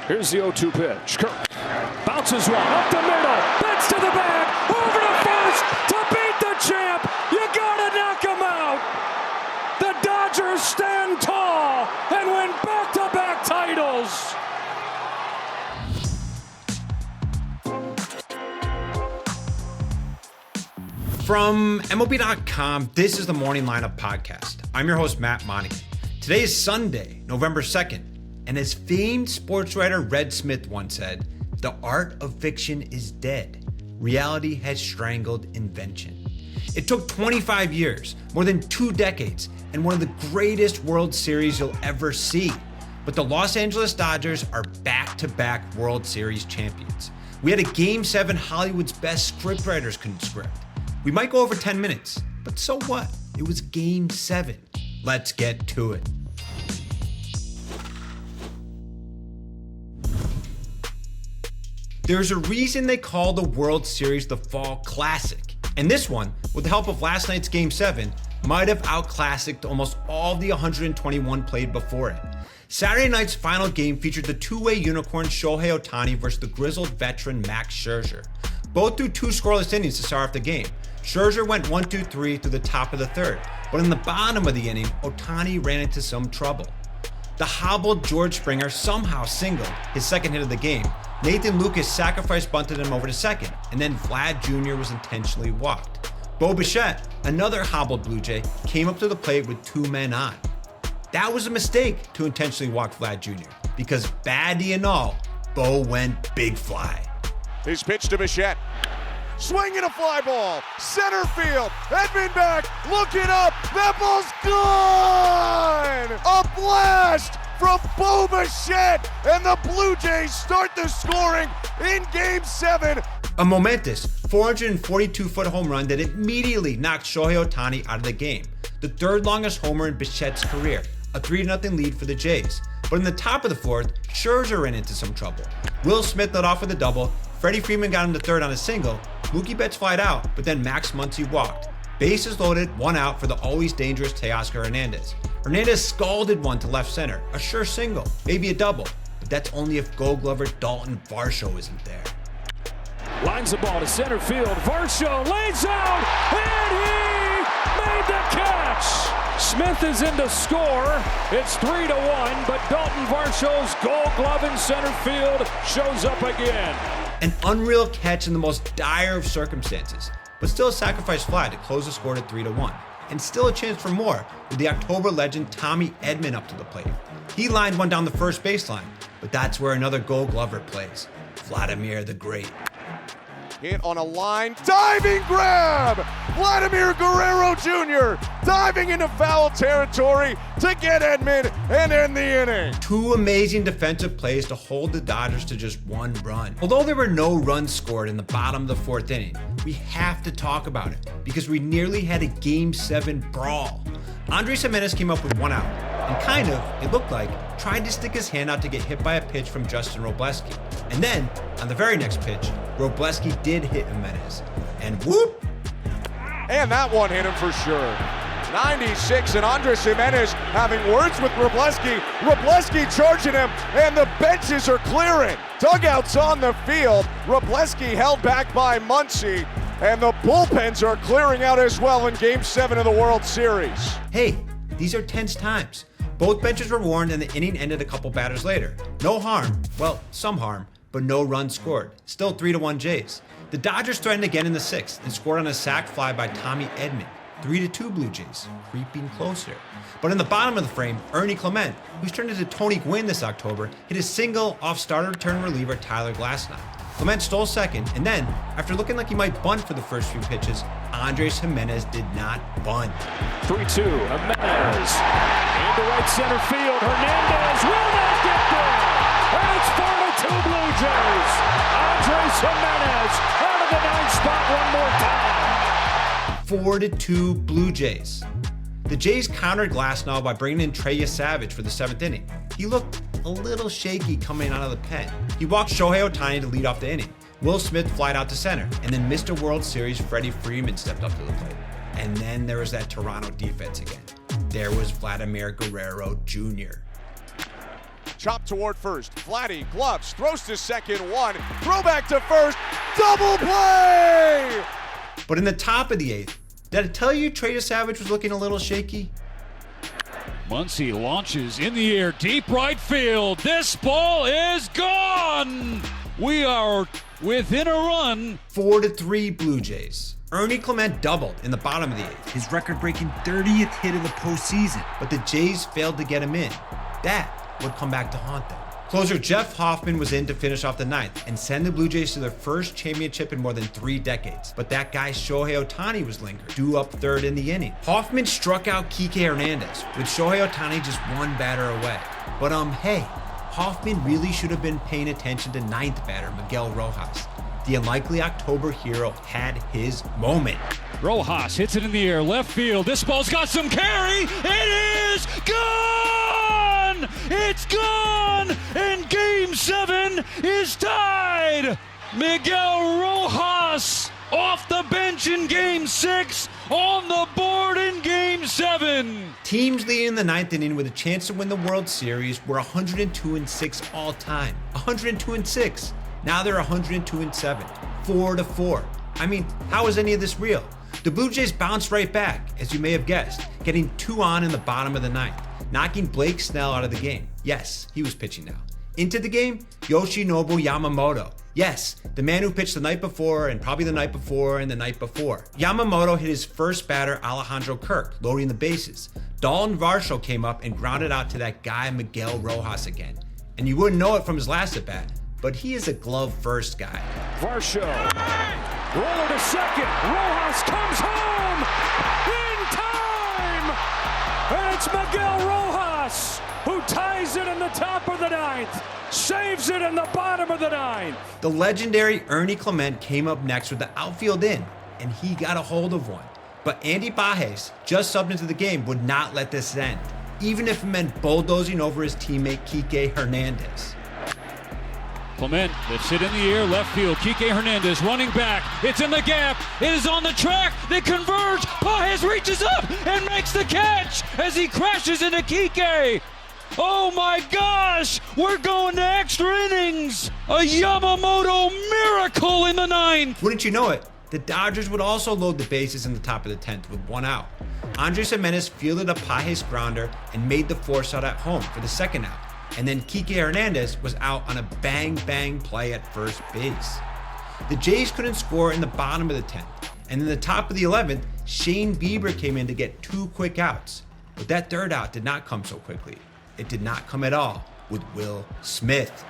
Here's the 0-2 pitch. Kirk bounces one up the middle. Bends to the bag. Over to first to beat the champ. You gotta knock him out. The Dodgers stand tall and win back-to-back titles. From MLB.com, this is the Morning Lineup Podcast. I'm your host, Matt Monaghan. Today is Sunday, November 2nd. And as famed sports writer Red Smith once said, the art of fiction is dead. Reality has strangled invention. It took 25 years, more than 2 decades, and one of the greatest World Series you'll ever see. But the Los Angeles Dodgers are back-to-back World Series champions. We had a Game 7 Hollywood's best scriptwriters couldn't script. We might go over 10 minutes, but so what? It was Game 7. Let's get to it. There's a reason they call the World Series the Fall Classic. And this one, with the help of last night's Game 7, might have outclassicked almost all the 121 played before it. Saturday night's final game featured the two-way unicorn Shohei Ohtani versus the grizzled veteran Max Scherzer. Both threw 2 scoreless innings to start off the game. Scherzer went 1-2-3 through the top of the third, but in the bottom of the inning, Ohtani ran into some trouble. The hobbled George Springer somehow singled, his second hit of the game. Nathan Lucas sacrifice bunted him over to second, and then Vlad Jr. was intentionally walked. Bo Bichette, another hobbled Blue Jay, came up to the plate with 2 men on. That was a mistake to intentionally walk Vlad Jr., because baddie and all, Bo went big fly. His pitch to Bichette. Swinging a fly ball, center field, Edman back, looking up, that ball's gone! A blast from Bo Bichette, and the Blue Jays start the scoring in Game 7. A momentous 442-foot home run that immediately knocked Shohei Ohtani out of the game. The third longest homer in Bichette's career, a 3-0 lead for the Jays. But in the top of the fourth, Scherzer ran into some trouble. Will Smith led off with a double, Freddie Freeman got him to third on a single, Mookie Betts flied out, but then Max Muncy walked. Bases loaded, 1 out for the always dangerous Teoscar Hernandez. Hernandez scalded one to left center, a sure single, maybe a double, but that's only if Gold Glover Dalton Varsho isn't there. Lines the ball to center field. Varsho lays out, and he made the catch. Smith is in to score. It's 3-1, but Dalton Varsho's Gold Glove in center field shows up again. An unreal catch in the most dire of circumstances, but still a sacrifice fly to close the score to 3-1. And still a chance for more with the October legend Tommy Edman up to the plate. He lined one down the first baseline, but that's where another Gold Glover plays, Vladimir the Great. Hit on a line, diving grab! Vladimir Guerrero Jr. diving into foul territory to get Edman and end the inning. 2 amazing defensive plays to hold the Dodgers to just 1 run. Although there were no runs scored in the bottom of the 4th inning, we have to talk about it because we nearly had a Game 7 brawl. Andres Gimenez came up with 1 out and kind of, it looked like, tried to stick his hand out to get hit by a pitch from Justin Robleski. And then, on the very next pitch, Robleski did hit Gimenez. And whoop! And that one hit him for sure. 96, and Andres Gimenez having words with Robleski. Robleski charging him, and the benches are clearing. Dugouts on the field. Robleski held back by Muncy, and the bullpens are clearing out as well in Game 7 of the World Series. Hey, these are tense times. Both benches were warned and the inning ended a couple batters later. No harm, well, some harm, but no runs scored. Still 3-1 Jays. The Dodgers threatened again in the 6th and scored on a sac fly by Tommy Edman. 3-2 Blue Jays, creeping closer. But in the bottom of the frame, Ernie Clement, who's turned into Tony Gwynn this October, hit a single off starter return reliever Tyler Glasnow. Clement stole second, and then, after looking like he might bunt for the first few pitches, Andres Gimenez did not bunt. 3-2, Gimenez into right center field. Hernandez will not get there. And it's 4-2 Blue Jays. Andres Gimenez out of the 9th spot one more time. 4-2 Blue Jays. The Jays countered Glasnow by bringing in Trey Savage for the 7th inning. He looked a little shaky coming out of the pen. He walked Shohei Ohtani to lead off the inning. Will Smith flied out to center, and then Mr. World Series Freddie Freeman stepped up to the plate. And then there was that Toronto defense again. There was Vladimir Guerrero Jr. Chop toward first. Vladdy, gloves, throws to second, one. Throw back to first. Double play! But in the top of the 8th, did I tell you Trader Savage was looking a little shaky? Muncy launches in the air, deep right field. This ball is gone! We are within a run. 4-3 Blue Jays. Ernie Clement doubled in the bottom of the 8th, his record-breaking 30th hit of the postseason, but the Jays failed to get him in. That would come back to haunt them. Closer Jeff Hoffman was in to finish off the 9th and send the Blue Jays to their first championship in more than 3 decades. But that guy Shohei Ohtani was lingering, due up 3rd in the inning. Hoffman struck out Kike Hernandez, with Shohei Ohtani just 1 batter away. But hey, Hoffman really should have been paying attention to 9th batter Miguel Rojas. The unlikely October hero had his moment. Rojas hits it in the air, left field. This ball's got some carry. It is gone! It's gone! And Game 7 is tied! Miguel Rojas off the bench in Game 6, on the board in Game 7. Teams leading the 9th inning with a chance to win the World Series were 102-6 all time. 102-6. Now they're 102-7, 4-4. I mean, how is any of this real? The Blue Jays bounced right back, as you may have guessed, getting 2 on in the bottom of the 9th, knocking Blake Snell out of the game. Yes, he was pitching now. Into the game, Yoshinobu Yamamoto. Yes, the man who pitched the night before and probably the night before and the night before. Yamamoto hit his first batter, Alejandro Kirk, loading the bases. Dalton Varsho came up and grounded out to that guy Miguel Rojas again. And you wouldn't know it from his last at-bat, but he is a glove-first guy. Varsho, roller to second. Rojas comes home in time! And it's Miguel Rojas who ties it in the top of the 9th, saves it in the bottom of the 9th. The legendary Ernie Clement came up next with the outfield in, and he got a hold of one. But Andy Bajes, just subbed into the game, would not let this end, even if it meant bulldozing over his teammate Kike Hernandez. Clement lifts it in the air, left field. Kike Hernandez running back. It's in the gap. It is on the track. They converge. Bajes reaches up and makes the catch as he crashes into Kike. Oh my gosh! We're going to extra innings. A Yamamoto miracle in the 9th. Wouldn't you know it? The Dodgers would also load the bases in the top of the 10th with 1 out. Andres Gimenez fielded a Bajes grounder and made the force out at home for the 2nd out. And then Kike Hernandez was out on a bang-bang play at first base. The Jays couldn't score in the bottom of the 10th, and in the top of the 11th, Shane Bieber came in to get 2 quick outs. But that 3rd out did not come so quickly. It did not come at all with Will Smith.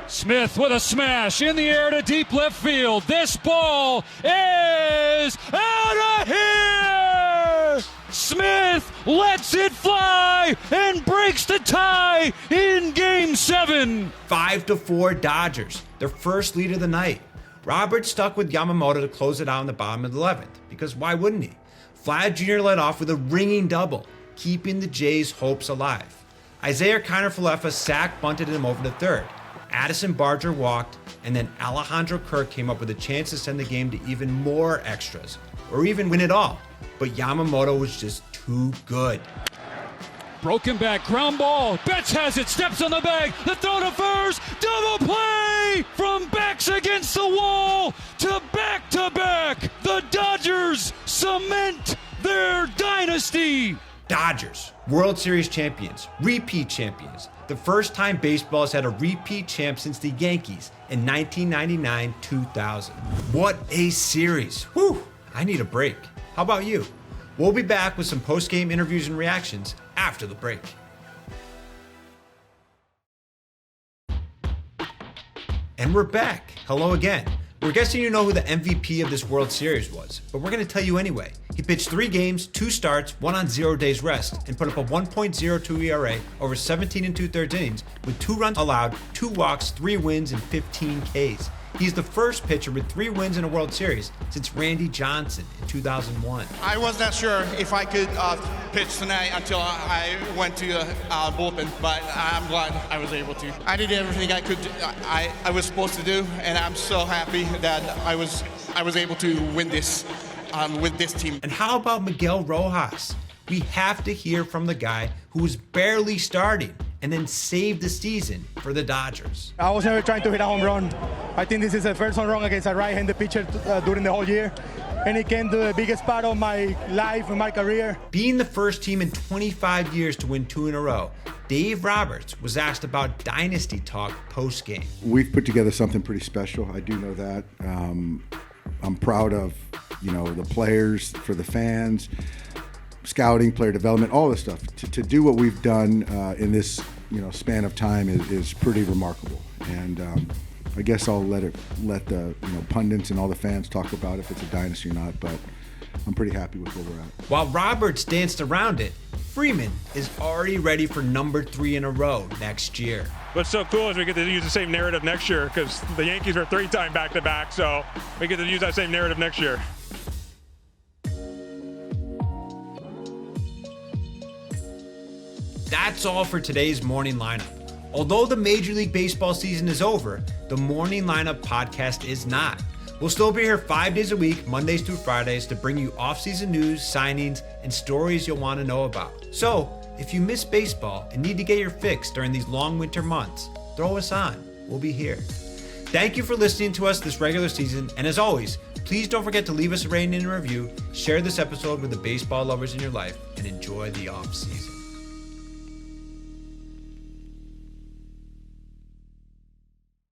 Smith with a smash in the air to deep left field. This ball is out of here! Smith lets it fly and breaks the tie in Game 7. 5-4 Dodgers, their first lead of the night. Roberts stuck with Yamamoto to close it out in the bottom of the 11th, because why wouldn't he? Vlad Jr. led off with a ringing double, keeping the Jays' hopes alive. Isaiah Kiner-Falefa sack bunted him over to 3rd. Addison Barger walked, and then Alejandro Kirk came up with a chance to send the game to even more extras, or even win it all. But Yamamoto was just too good. Broken back, ground ball. Betts has it, steps on the bag. The throw to first, double play from backs against the wall to back. The Dodgers cement their dynasty. Dodgers, World Series champions, repeat champions. The first time baseball has had a repeat champ since the Yankees in 1999-2000. What a series. Whew, I need a break. How about you? We'll be back with some post-game interviews and reactions after the break. And we're back. Hello again. We're guessing you know who the MVP of this World Series was, but we're going to tell you anyway. He pitched 3 games, 2 starts, 1 on 0 days rest, and put up a 1.02 ERA over 17 2/3 innings with 2 runs allowed, 2 walks, 3 wins, and 15 Ks. He's the first pitcher with 3 wins in a World Series since Randy Johnson in 2001. I was not sure if I could pitch tonight until I went to bullpen, but I'm glad I was able to. I did everything I could. I was supposed to do, and I'm so happy that I was able to win this with this team. And how about Miguel Rojas? We have to hear from the guy who was barely starting and then saved the season for the Dodgers. I was never trying to hit a home run. I think this is the first home run against a right-handed pitcher during the whole year. And it came to the biggest part of my life and my career. Being the first team in 25 years to win 2 in a row, Dave Roberts was asked about dynasty talk post-game. We've put together something pretty special. I do know that. I'm proud of, the players, for the fans, scouting, player development, all this stuff. To do what we've done in this, span of time is pretty remarkable. And I guess I'll let the pundits and all the fans talk about if it's a dynasty or not, but I'm pretty happy with where we're at. While Roberts danced around it, Freeman is already ready for number 3 in a row next year. What's so cool is we get to use the same narrative next year because the Yankees are 3-time back-to-back, so we get to use that same narrative next year. That's all for today's Morning Lineup. Although the Major League Baseball season is over, the Morning Lineup podcast is not. We'll still be here 5 days a week, Mondays through Fridays, to bring you off-season news, signings, and stories you'll want to know about. So, if you miss baseball and need to get your fix during these long winter months, throw us on. We'll be here. Thank you for listening to us this regular season, and as always, please don't forget to leave us a rating and a review, share this episode with the baseball lovers in your life, and enjoy the off-season.